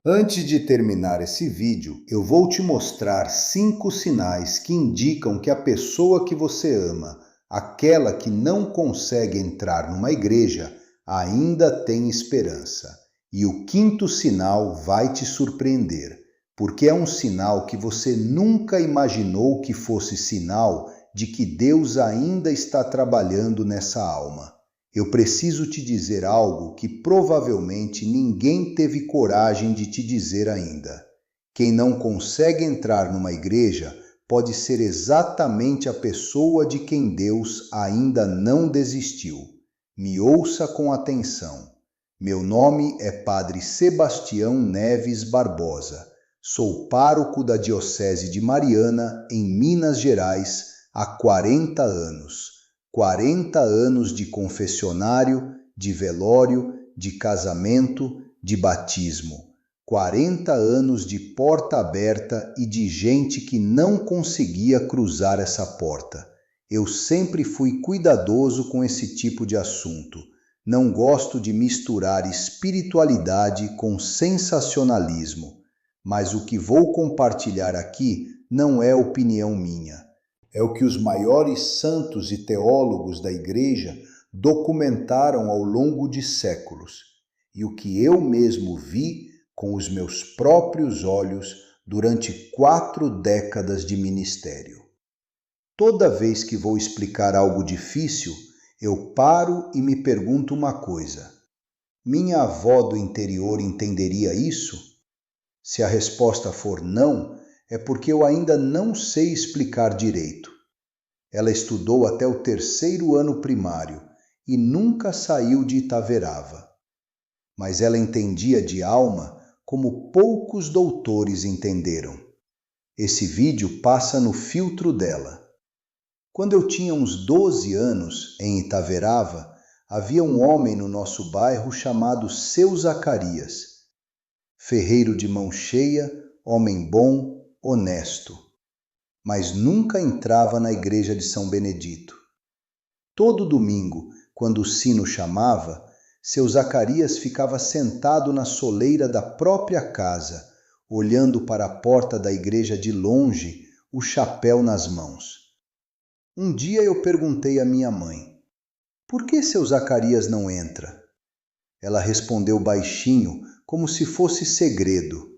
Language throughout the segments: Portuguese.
Antes de terminar esse vídeo, eu vou te mostrar 5 sinais que indicam que a pessoa que você ama, aquela que não consegue entrar numa igreja, ainda tem esperança. E o 5º sinal vai te surpreender, porque é um sinal que você nunca imaginou que fosse sinal de que Deus ainda está trabalhando nessa alma. Eu preciso te dizer algo que provavelmente ninguém teve coragem de te dizer ainda. Quem não consegue entrar numa igreja pode ser exatamente a pessoa de quem Deus ainda não desistiu. Me ouça com atenção. Meu nome é Padre Sebastião Neves Barbosa. Sou pároco da Diocese de Mariana, em Minas Gerais, há 40 anos. 40 anos de confessionário, de velório, de casamento, de batismo. 40 anos de porta aberta e de gente que não conseguia cruzar essa porta. Eu sempre fui cuidadoso com esse tipo de assunto. Não gosto de misturar espiritualidade com sensacionalismo. Mas o que vou compartilhar aqui não é opinião minha. É o que os maiores santos e teólogos da Igreja documentaram ao longo de séculos e o que eu mesmo vi com os meus próprios olhos durante 4 décadas de ministério. Toda vez que vou explicar algo difícil, eu paro e me pergunto uma coisa: minha avó do interior entenderia isso? Se a resposta for não, é porque eu ainda não sei explicar direito. Ela estudou até o 3º ano primário e nunca saiu de Itaverava. Mas ela entendia de alma como poucos doutores entenderam. Esse vídeo passa no filtro dela. Quando eu tinha uns 12 anos, em Itaverava, havia um homem no nosso bairro chamado Seu Zacarias. Ferreiro de mão cheia, homem bom, honesto. Mas nunca entrava na igreja de São Benedito. Todo domingo, quando o sino chamava, Seu Zacarias ficava sentado na soleira da própria casa, olhando para a porta da igreja de longe, o chapéu nas mãos. Um dia eu perguntei à minha mãe: por que Seu Zacarias não entra? Ela respondeu baixinho, como se fosse segredo: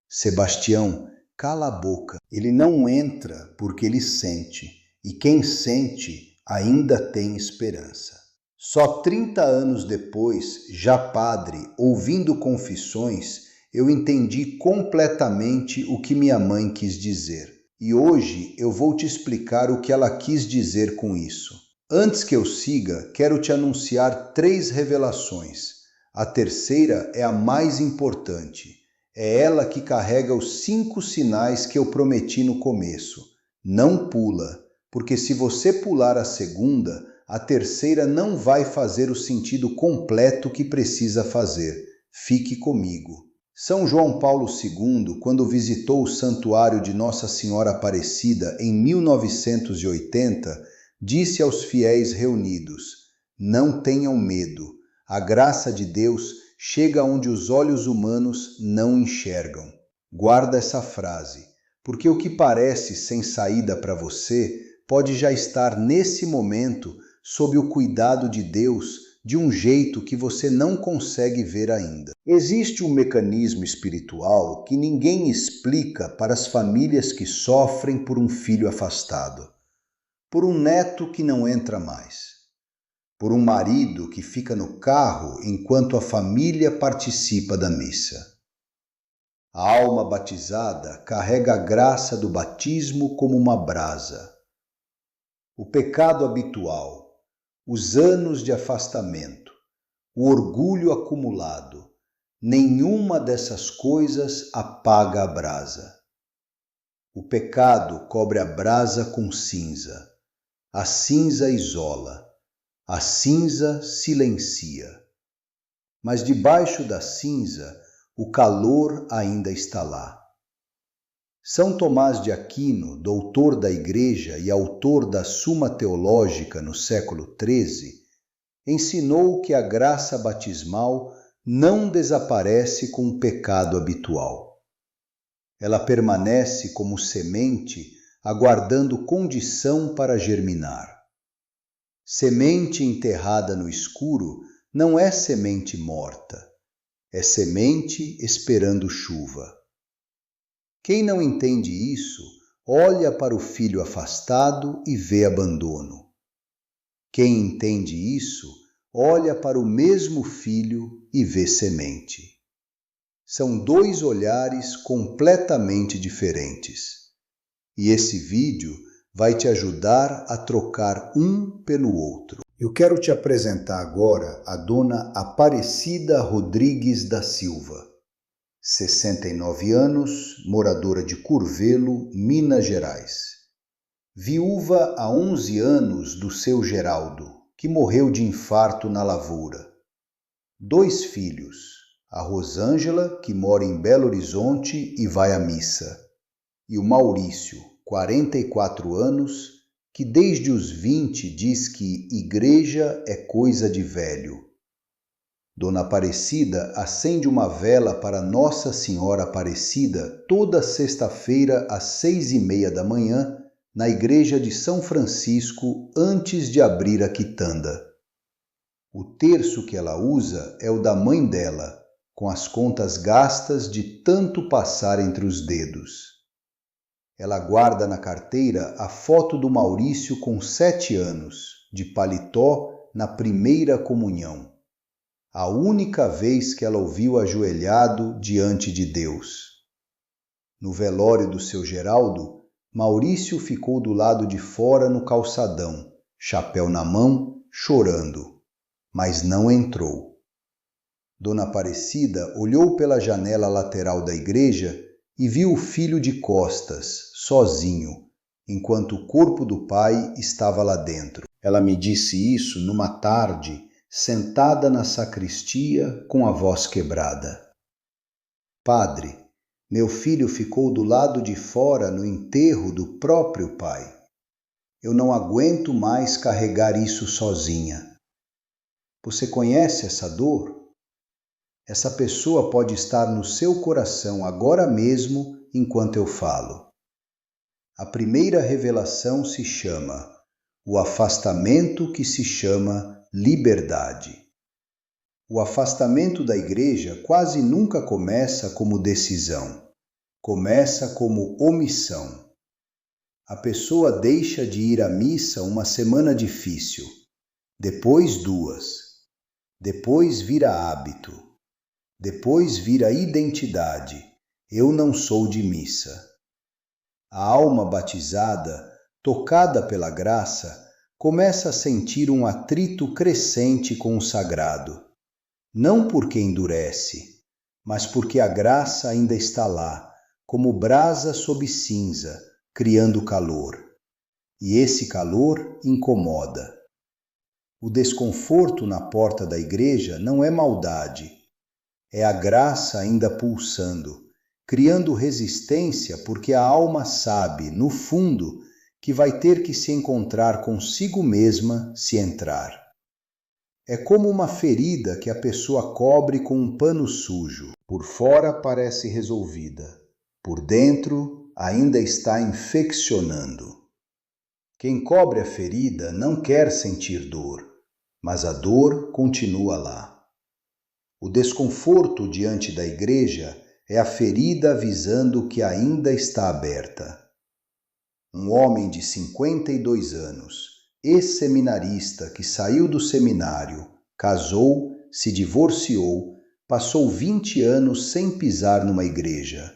Sebastião, cala a boca. Ele não entra porque ele sente, e quem sente ainda tem esperança. Só 30 anos depois, já padre, ouvindo confissões, eu entendi completamente o que minha mãe quis dizer. E hoje eu vou te explicar o que ela quis dizer com isso. Antes que eu siga, quero te anunciar 3 revelações. A terceira é a mais importante. É ela que carrega os 5 sinais que eu prometi no começo. Não pula, porque se você pular a segunda, a terceira não vai fazer o sentido completo que precisa fazer. Fique comigo. São João Paulo II, quando visitou o santuário de Nossa Senhora Aparecida em 1980, disse aos fiéis reunidos: não tenham medo, a graça de Deus chega onde os olhos humanos não enxergam. Guarda essa frase, porque o que parece sem saída para você pode já estar nesse momento sob o cuidado de Deus de um jeito que você não consegue ver ainda. Existe um mecanismo espiritual que ninguém explica para as famílias que sofrem por um filho afastado, por um neto que não entra mais, por um marido que fica no carro enquanto a família participa da missa. A alma batizada carrega a graça do batismo como uma brasa. O pecado habitual, os anos de afastamento, o orgulho acumulado, nenhuma dessas coisas apaga a brasa. O pecado cobre a brasa com cinza. A cinza isola. A cinza silencia. Mas debaixo da cinza, o calor ainda está lá. São Tomás de Aquino, doutor da Igreja e autor da Suma Teológica no século XIII, ensinou que a graça batismal não desaparece com o pecado habitual. Ela permanece como semente, aguardando condição para germinar. Semente enterrada no escuro não é semente morta, é semente esperando chuva. Quem não entende isso, olha para o filho afastado e vê abandono. Quem entende isso, olha para o mesmo filho e vê semente. São dois olhares completamente diferentes. E esse vídeo vai te ajudar a trocar um pelo outro. Eu quero te apresentar agora a dona Aparecida Rodrigues da Silva, 69 anos, moradora de Curvelo, Minas Gerais. Viúva há 11 anos do seu Geraldo, que morreu de infarto na lavoura. 2 filhos, a Rosângela, que mora em Belo Horizonte e vai à missa, e o Maurício, 44 anos, que desde os 20 diz que igreja é coisa de velho. Dona Aparecida acende uma vela para Nossa Senhora Aparecida toda sexta-feira às 6h30 da manhã na igreja de São Francisco antes de abrir a quitanda. O terço que ela usa é o da mãe dela, com as contas gastas de tanto passar entre os dedos. Ela guarda na carteira a foto do Maurício com 7 anos, de paletó na primeira comunhão. A única vez que ela o viu ajoelhado diante de Deus. No velório do seu Geraldo, Maurício ficou do lado de fora no calçadão, chapéu na mão, chorando, mas não entrou. Dona Aparecida olhou pela janela lateral da igreja e viu o filho de costas, sozinho, enquanto o corpo do pai estava lá dentro. Ela me disse isso numa tarde, sentada na sacristia com a voz quebrada. Padre, meu filho ficou do lado de fora no enterro do próprio pai. Eu não aguento mais carregar isso sozinha. Você conhece essa dor? Essa pessoa pode estar no seu coração agora mesmo enquanto eu falo. A primeira revelação se chama o afastamento que se chama liberdade. O afastamento da igreja quase nunca começa como decisão. Começa como omissão. A pessoa deixa de ir à missa uma semana difícil, depois 2, depois vira hábito. Depois vira identidade. Eu não sou de missa. A alma batizada, tocada pela graça, começa a sentir um atrito crescente com o sagrado. Não porque endurece, mas porque a graça ainda está lá, como brasa sob cinza, criando calor. E esse calor incomoda. O desconforto na porta da igreja não é maldade. É a graça ainda pulsando, criando resistência porque a alma sabe, no fundo, que vai ter que se encontrar consigo mesma se entrar. É como uma ferida que a pessoa cobre com um pano sujo. Por fora parece resolvida, por dentro ainda está infeccionando. Quem cobre a ferida não quer sentir dor, mas a dor continua lá. O desconforto diante da igreja é a ferida avisando que ainda está aberta. Um homem de 52 anos, ex-seminarista que saiu do seminário, casou, se divorciou, passou 20 anos sem pisar numa igreja.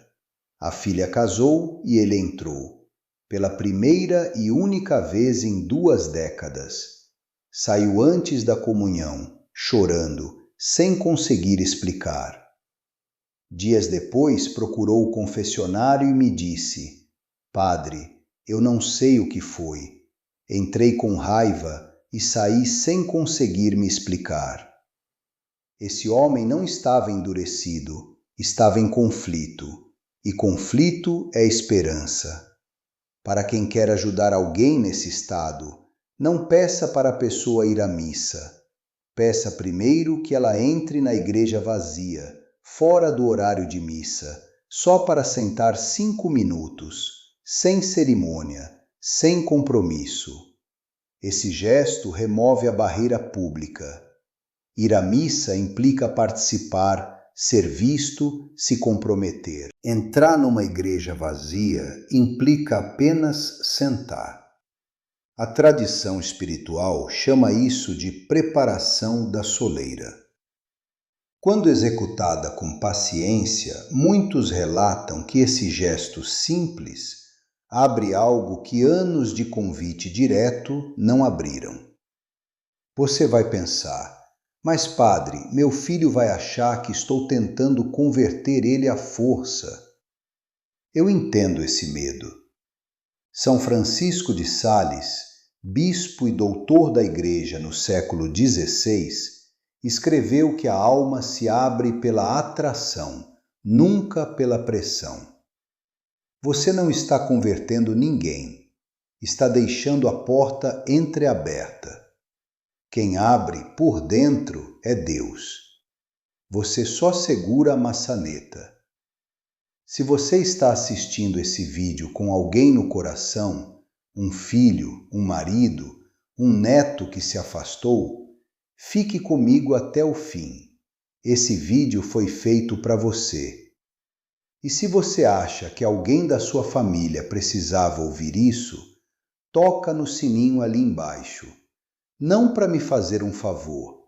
A filha casou e ele entrou, pela primeira e única vez em 2 décadas. Saiu antes da comunhão, chorando, sem conseguir explicar. Dias depois procurou o confessionário e me disse: Padre, eu não sei o que foi. Entrei com raiva e saí sem conseguir me explicar. Esse homem não estava endurecido, estava em conflito. E conflito é esperança. Para quem quer ajudar alguém nesse estado, não peça para a pessoa ir à missa. Peça primeiro que ela entre na igreja vazia, fora do horário de missa, só para sentar 5 minutos, sem cerimônia, sem compromisso. Esse gesto remove a barreira pública. Ir à missa implica participar, ser visto, se comprometer. Entrar numa igreja vazia implica apenas sentar. A tradição espiritual chama isso de preparação da soleira. Quando executada com paciência, muitos relatam que esse gesto simples abre algo que anos de convite direto não abriram. Você vai pensar: mas padre, meu filho vai achar que estou tentando converter ele à força. Eu entendo esse medo. São Francisco de Sales, bispo e doutor da Igreja no século XVI, escreveu que a alma se abre pela atração, nunca pela pressão. Você não está convertendo ninguém, está deixando a porta entreaberta. Quem abre por dentro é Deus. Você só segura a maçaneta. Se você está assistindo esse vídeo com alguém no coração, um filho, um marido, um neto que se afastou, fique comigo até o fim. Esse vídeo foi feito para você. E se você acha que alguém da sua família precisava ouvir isso, toca no sininho ali embaixo. Não para me fazer um favor,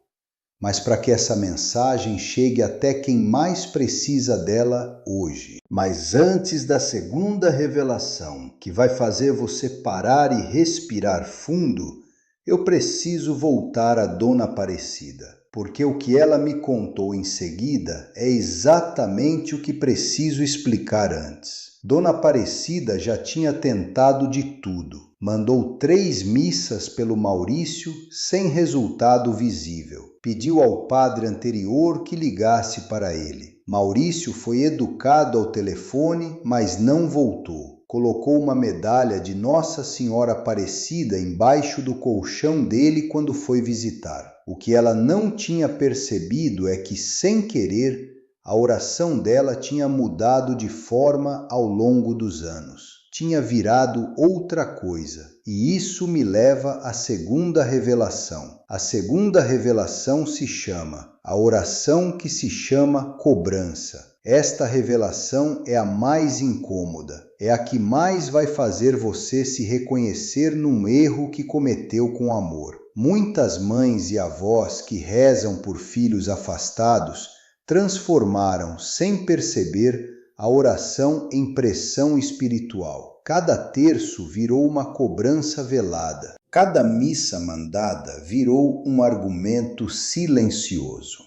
mas para que essa mensagem chegue até quem mais precisa dela hoje. Mas antes da segunda revelação, que vai fazer você parar e respirar fundo, eu preciso voltar a Dona Aparecida, porque o que ela me contou em seguida é exatamente o que preciso explicar antes. Dona Aparecida já tinha tentado de tudo. Mandou 3 missas pelo Maurício sem resultado visível. Pediu ao padre anterior que ligasse para ele. Maurício foi educado ao telefone, mas não voltou. Colocou uma medalha de Nossa Senhora Aparecida embaixo do colchão dele quando foi visitar. O que ela não tinha percebido é que, sem querer, a oração dela tinha mudado de forma ao longo dos anos. Tinha virado outra coisa. E isso me leva à segunda revelação. A segunda revelação se chama a oração que se chama cobrança. Esta revelação é a mais incômoda. É a que mais vai fazer você se reconhecer num erro que cometeu com amor. Muitas mães e avós que rezam por filhos afastados transformaram, sem perceber, a oração em pressão espiritual. Cada terço virou uma cobrança velada. Cada missa mandada virou um argumento silencioso.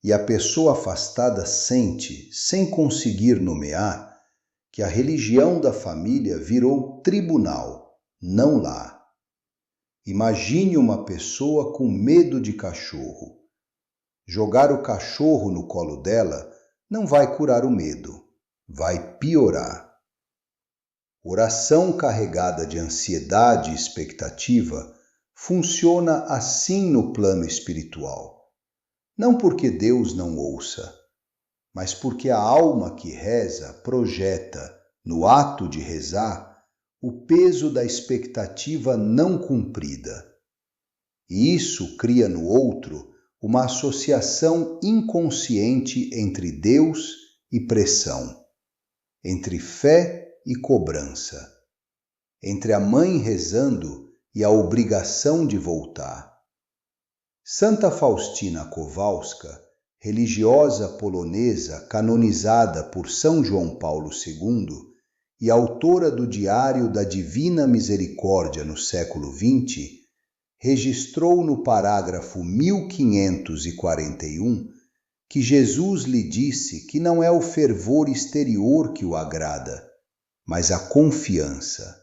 E a pessoa afastada sente, sem conseguir nomear, que a religião da família virou tribunal, não lar. Imagine uma pessoa com medo de cachorro. Jogar o cachorro no colo dela não vai curar o medo, vai piorar. Oração carregada de ansiedade e expectativa funciona assim no plano espiritual. Não porque Deus não ouça, mas porque a alma que reza projeta, no ato de rezar, o peso da expectativa não cumprida. E isso cria no outro uma associação inconsciente entre Deus e pressão, entre fé e cobrança, entre a mãe rezando e a obrigação de voltar. Santa Faustina Kowalska, religiosa polonesa canonizada por São João Paulo II e autora do Diário da Divina Misericórdia no século XX, registrou no parágrafo 1541 que Jesus lhe disse que não é o fervor exterior que o agrada, mas a confiança.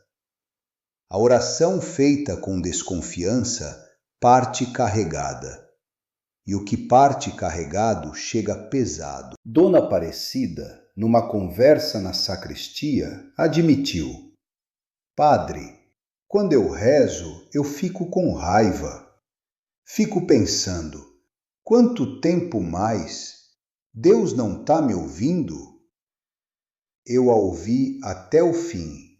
A oração feita com desconfiança parte carregada, e o que parte carregado chega pesado. Dona Aparecida, numa conversa na sacristia, admitiu: Padre, quando eu rezo, eu fico com raiva. Fico pensando, quanto tempo mais? Deus não está me ouvindo? Eu a ouvi até o fim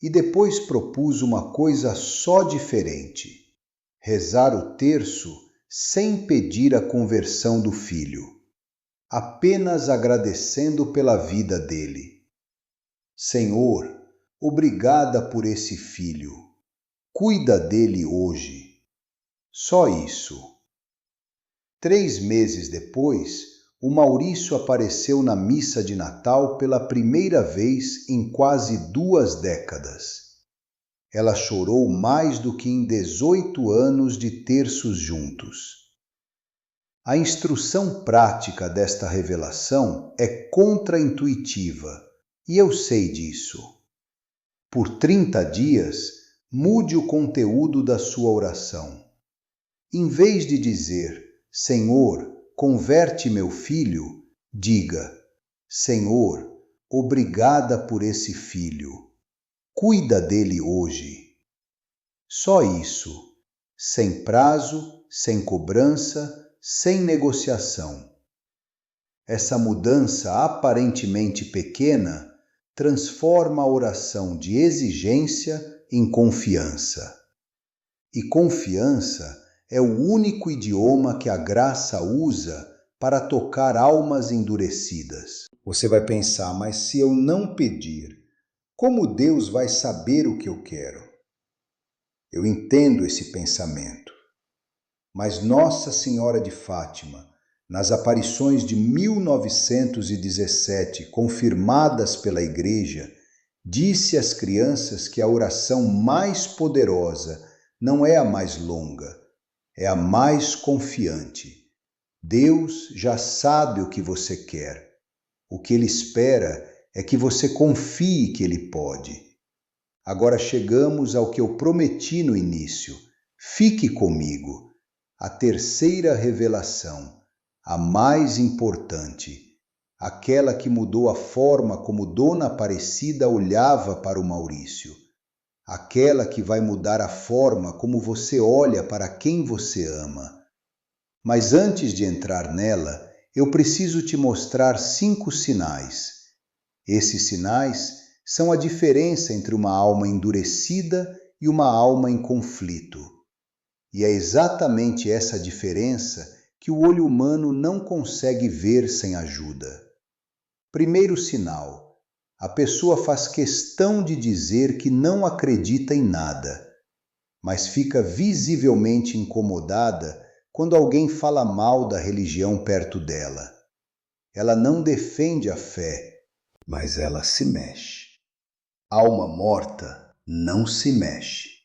e depois propus uma coisa só diferente: rezar o terço sem pedir a conversão do filho, apenas agradecendo pela vida dele. Senhor, obrigada por esse filho. Cuida dele hoje. Só isso. 3 meses depois, o Maurício apareceu na missa de Natal pela primeira vez em quase 2 décadas. Ela chorou mais do que em 18 anos de terços juntos. A instrução prática desta revelação é contraintuitiva, e eu sei disso. Por 30 dias, mude o conteúdo da sua oração. Em vez de dizer, Senhor, converte meu filho, diga, Senhor, obrigada por esse filho. Cuida dele hoje. Só isso, sem prazo, sem cobrança, sem negociação. Essa mudança aparentemente pequena transforma a oração de exigência em confiança. E confiança é o único idioma que a graça usa para tocar almas endurecidas. Você vai pensar, mas se eu não pedir, como Deus vai saber o que eu quero? Eu entendo esse pensamento. Mas Nossa Senhora de Fátima, nas aparições de 1917, confirmadas pela Igreja, disse às crianças que a oração mais poderosa não é a mais longa, é a mais confiante. Deus já sabe o que você quer. O que Ele espera é que você confie que Ele pode. Agora chegamos ao que eu prometi no início. Fique comigo. A terceira revelação, a mais importante, aquela que mudou a forma como Dona Aparecida olhava para o Maurício, aquela que vai mudar a forma como você olha para quem você ama. Mas antes de entrar nela, eu preciso te mostrar 5 sinais. Esses sinais são a diferença entre uma alma endurecida e uma alma em conflito. E é exatamente essa diferença que o olho humano não consegue ver sem ajuda. Primeiro sinal: a pessoa faz questão de dizer que não acredita em nada, mas fica visivelmente incomodada quando alguém fala mal da religião perto dela. Ela não defende a fé, mas ela se mexe. Alma morta não se mexe.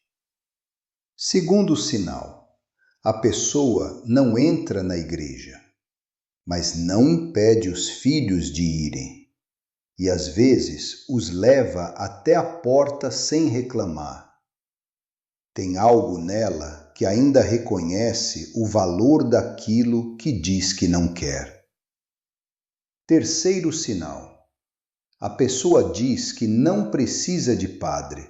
Segundo sinal: a pessoa não entra na igreja, mas não impede os filhos de irem, e às vezes os leva até a porta sem reclamar. Tem algo nela que ainda reconhece o valor daquilo que diz que não quer. Terceiro sinal: a pessoa diz que não precisa de padre,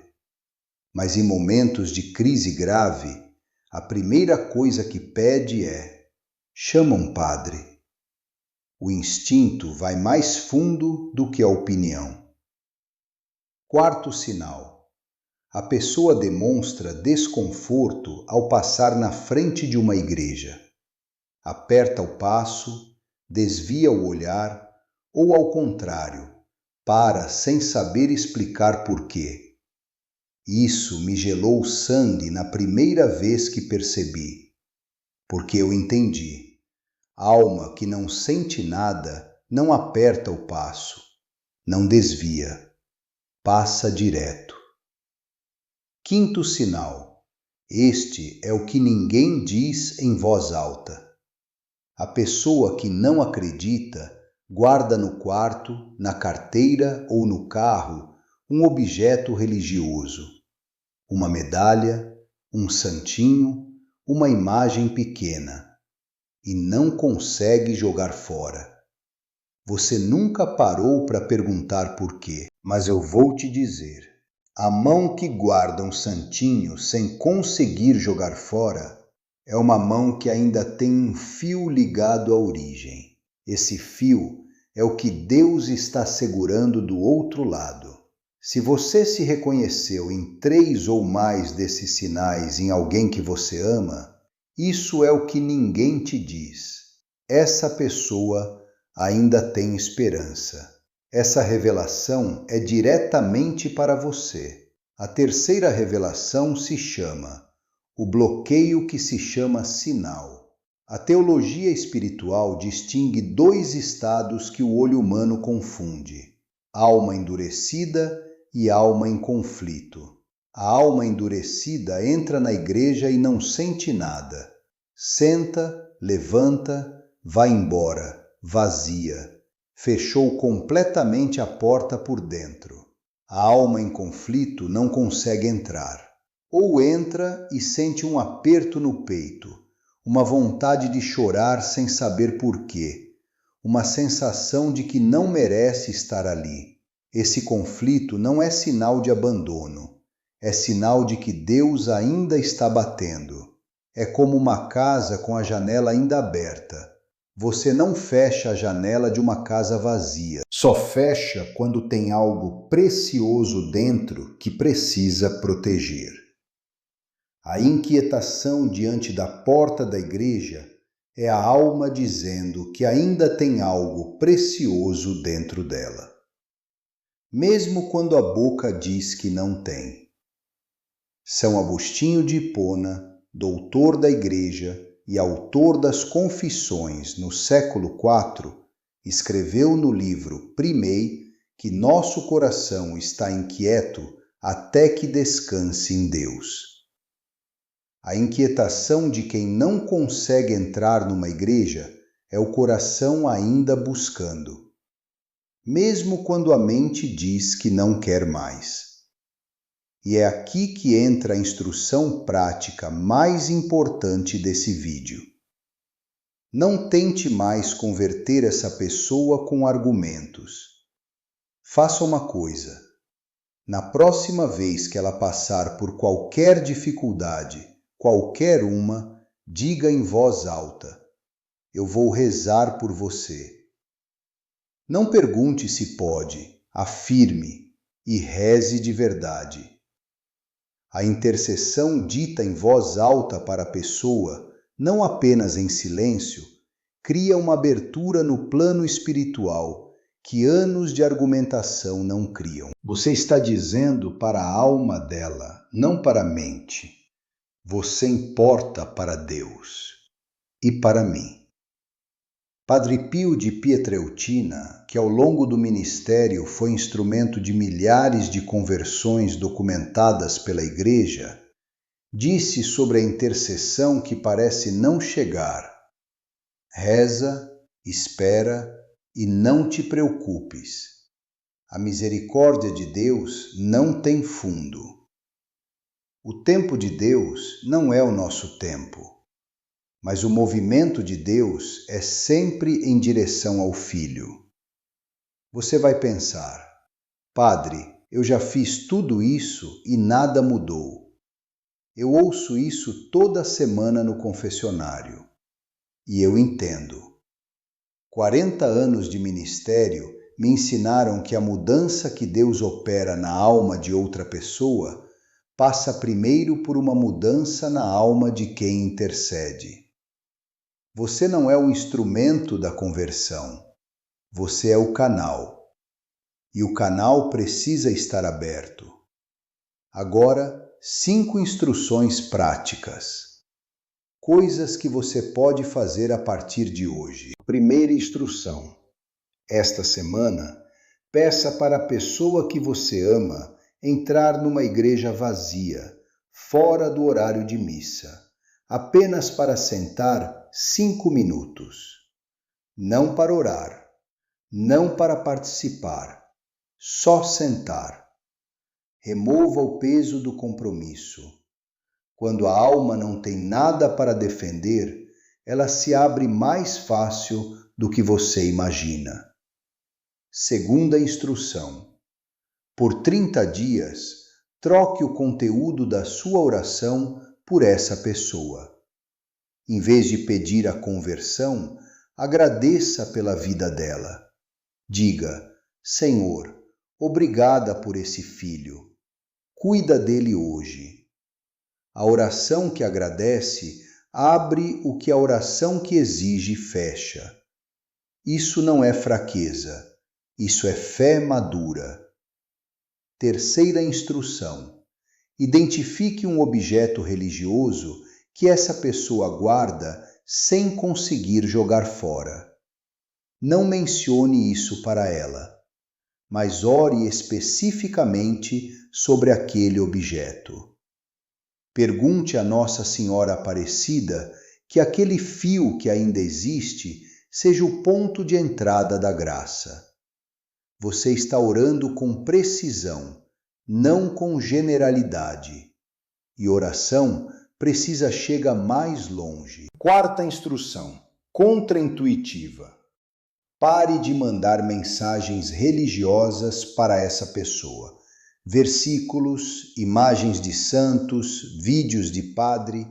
mas em momentos de crise grave, a primeira coisa que pede é: chama um padre. O instinto vai mais fundo do que a opinião. Quarto sinal: a pessoa demonstra desconforto ao passar na frente de uma igreja. Aperta o passo, desvia o olhar ou, ao contrário, para sem saber explicar por quê. Isso me gelou o sangue na primeira vez que percebi, porque eu entendi. Alma que não sente nada não aperta o passo, não desvia, passa direto. Quinto sinal: este é o que ninguém diz em voz alta. A pessoa que não acredita guarda no quarto, na carteira ou no carro um objeto religioso, uma medalha, um santinho, uma imagem pequena, e não consegue jogar fora. Você nunca parou para perguntar por quê, mas eu vou te dizer: a mão que guarda um santinho sem conseguir jogar fora É uma mão que ainda tem um fio ligado à origem. Esse fio é o que Deus está segurando do outro lado. Se você se reconheceu em 3 ou mais desses sinais em alguém que você ama, isso é o que ninguém te diz. Essa pessoa ainda tem esperança. Essa revelação é diretamente para você. A terceira revelação se chama o bloqueio que se chama sinal. A teologia espiritual distingue 2 estados que o olho humano confunde: alma endurecida e alma em conflito. A alma endurecida entra na igreja e não sente nada. Senta, levanta, vai embora, vazia. Fechou completamente a porta por dentro. A alma em conflito não consegue entrar. Ou entra e sente um aperto no peito, uma vontade de chorar sem saber por quê, uma sensação de que não merece estar ali. Esse conflito não é sinal de abandono, é sinal de que Deus ainda está batendo. É como uma casa com a janela ainda aberta. Você não fecha a janela de uma casa vazia. Só fecha quando tem algo precioso dentro que precisa proteger. A inquietação diante da porta da igreja é a alma dizendo que ainda tem algo precioso dentro dela, mesmo quando a boca diz que não tem. São Agostinho de Hipona, doutor da igreja e autor das Confissões no século IV, escreveu no livro Primei que nosso coração está inquieto até que descanse em Deus. A inquietação de quem não consegue entrar numa igreja é o coração ainda buscando, mesmo quando a mente diz que não quer mais. E é aqui que entra a instrução prática mais importante desse vídeo. Não tente mais converter essa pessoa com argumentos. Faça uma coisa. Na próxima vez que ela passar por qualquer dificuldade, qualquer uma, diga em voz alta: eu vou rezar por você. Não pergunte se pode, afirme e reze de verdade. A intercessão dita em voz alta para a pessoa, não apenas em silêncio, cria uma abertura no plano espiritual que anos de argumentação não criam. Você está dizendo para a alma dela, não para a mente: você importa para Deus e para mim. Padre Pio de Pietrelcina, que ao longo do ministério foi instrumento de milhares de conversões documentadas pela Igreja, disse sobre a intercessão que parece não chegar: reza, espera e não te preocupes. A misericórdia de Deus não tem fundo. O tempo de Deus não é o nosso tempo. Mas o movimento de Deus é sempre em direção ao Filho. Você vai pensar: Padre, eu já fiz tudo isso e nada mudou. Eu ouço isso toda semana no confessionário. E eu entendo. 40 anos de ministério me ensinaram que a mudança que Deus opera na alma de outra pessoa passa primeiro por uma mudança na alma de quem intercede. Você não é o instrumento da conversão, você é o canal. E o canal precisa estar aberto. Agora, 5 instruções práticas. Coisas que você pode fazer a partir de hoje. Primeira instrução. Esta semana, peça para a pessoa que você ama entrar numa igreja vazia, fora do horário de missa, apenas para sentar 5 minutos. Não para orar, não para participar, só sentar. Remova o peso do compromisso. Quando a alma não tem nada para defender, ela se abre mais fácil do que você imagina. Segunda instrução. Por 30 dias, troque o conteúdo da sua oração por essa pessoa. Em vez de pedir a conversão, agradeça pela vida dela. Diga: Senhor, obrigada por esse filho. Cuida dele hoje. A oração que agradece abre o que a oração que exige fecha. Isso não é fraqueza, isso é fé madura. Terceira instrução: identifique um objeto religioso que essa pessoa guarda sem conseguir jogar fora. Não mencione isso para ela, mas ore especificamente sobre aquele objeto. Pergunte a Nossa Senhora Aparecida que aquele fio que ainda existe seja o ponto de entrada da graça. Você está orando com precisão, não com generalidade. E oração precisa chegar mais longe. Quarta instrução: contraintuitiva. Pare de mandar mensagens religiosas para essa pessoa. Versículos, imagens de santos, vídeos de padre.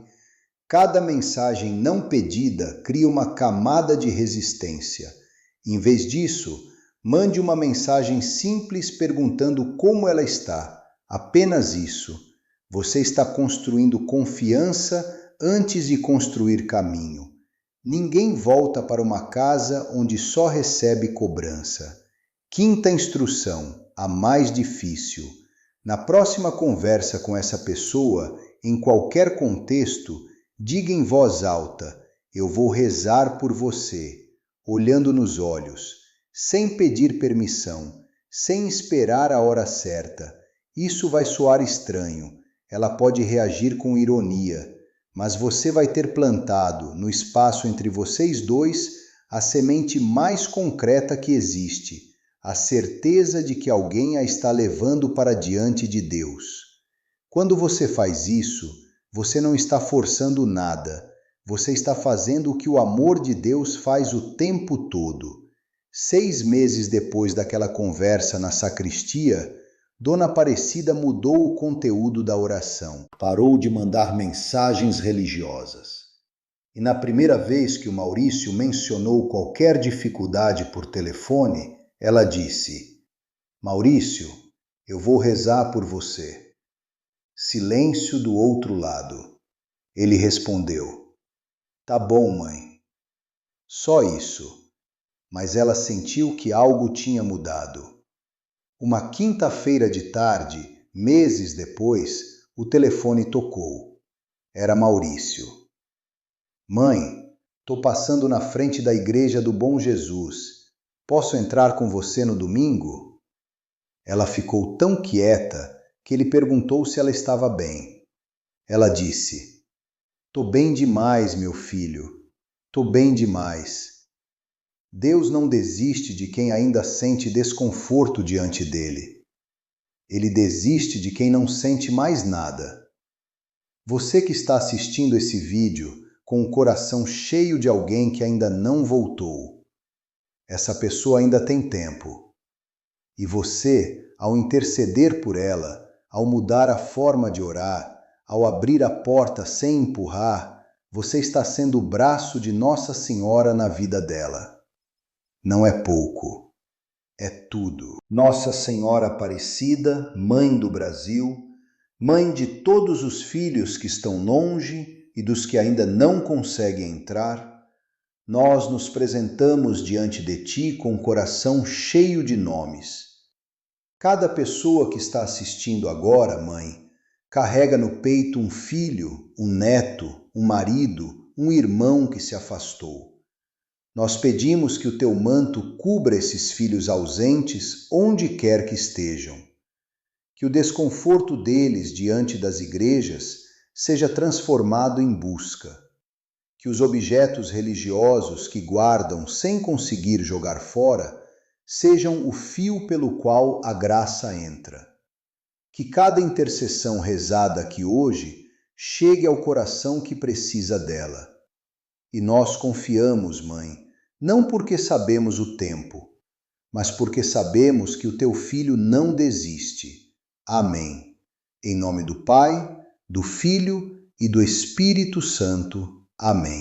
Cada mensagem não pedida cria uma camada de resistência. Em vez disso, mande uma mensagem simples perguntando como ela está. Apenas isso. Você está construindo confiança antes de construir caminho. Ninguém volta para uma casa onde só recebe cobrança. Quinta instrução, a mais difícil. Na próxima conversa com essa pessoa, em qualquer contexto, diga em voz alta: eu vou rezar por você, olhando nos olhos, sem pedir permissão, sem esperar a hora certa. Isso vai soar estranho. Ela pode reagir com ironia, mas você vai ter plantado no espaço entre vocês dois a semente mais concreta que existe, a certeza de que alguém a está levando para diante de Deus. Quando você faz isso, você não está forçando nada, você está fazendo o que o amor de Deus faz o tempo todo. 6 meses depois daquela conversa na sacristia, Dona Aparecida mudou o conteúdo da oração, parou de mandar mensagens religiosas. E na primeira vez que o Maurício mencionou qualquer dificuldade por telefone, ela disse: Maurício, eu vou rezar por você. Silêncio do outro lado. Ele respondeu: Tá bom, mãe. Só isso. Mas ela sentiu que algo tinha mudado. Uma quinta-feira de tarde, meses depois, o telefone tocou. Era Maurício. Mãe, tô passando na frente da igreja do Bom Jesus. Posso entrar com você no domingo? Ela ficou tão quieta que ele perguntou se ela estava bem. Ela disse: Tô bem demais, meu filho. Tô bem demais. Deus não desiste de quem ainda sente desconforto diante dele. Ele desiste de quem não sente mais nada. Você que está assistindo esse vídeo com o coração cheio de alguém que ainda não voltou, essa pessoa ainda tem tempo. E você, ao interceder por ela, ao mudar a forma de orar, ao abrir a porta sem empurrar, você está sendo o braço de Nossa Senhora na vida dela. Não é pouco, é tudo. Nossa Senhora Aparecida, Mãe do Brasil, Mãe de todos os filhos que estão longe e dos que ainda não conseguem entrar, nós nos apresentamos diante de Ti com o coração cheio de nomes. Cada pessoa que está assistindo agora, Mãe, carrega no peito um filho, um neto, um marido, um irmão que se afastou. Nós pedimos que o Teu manto cubra esses filhos ausentes onde quer que estejam. Que o desconforto deles diante das igrejas seja transformado em busca. Que os objetos religiosos que guardam sem conseguir jogar fora sejam o fio pelo qual a graça entra. Que cada intercessão rezada aqui hoje chegue ao coração que precisa dela. E nós confiamos, Mãe, não porque sabemos o tempo, mas porque sabemos que o Teu Filho não desiste. Amém. Em nome do Pai, do Filho e do Espírito Santo. Amém.